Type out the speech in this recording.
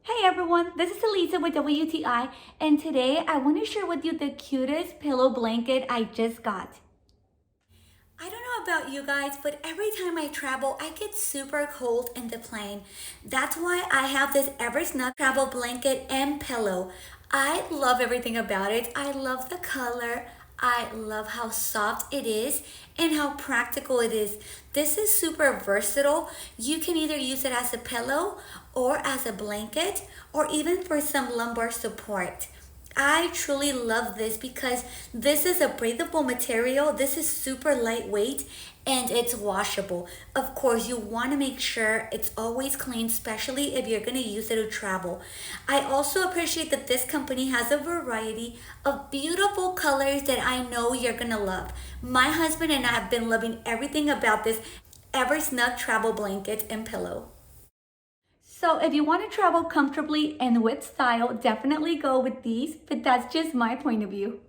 Hey everyone, this is Elisa with WTI, and today I want to share with you the cutest pillow blanket I just got. I don't know about you guys, but every time I travel, I get super cold in the plane. That's why I have this EverSnug Travel Blanket and pillow. I love everything about it. I love the color. I love how soft it is and how practical it is. This is super versatile. You can either use it as a pillow or as a blanket or even for some lumbar support. I truly love this because this is a breathable material. This is super lightweight and it's washable. Of course, you want to make sure it's always clean, especially if you're going to use it to travel. I also appreciate that this company has a variety of beautiful colors that I know you're going to love. My husband and I have been loving everything about this EverSnug Travel Blanket and pillow. So if you want to travel comfortably and with style, definitely go with these, but that's just my point of view.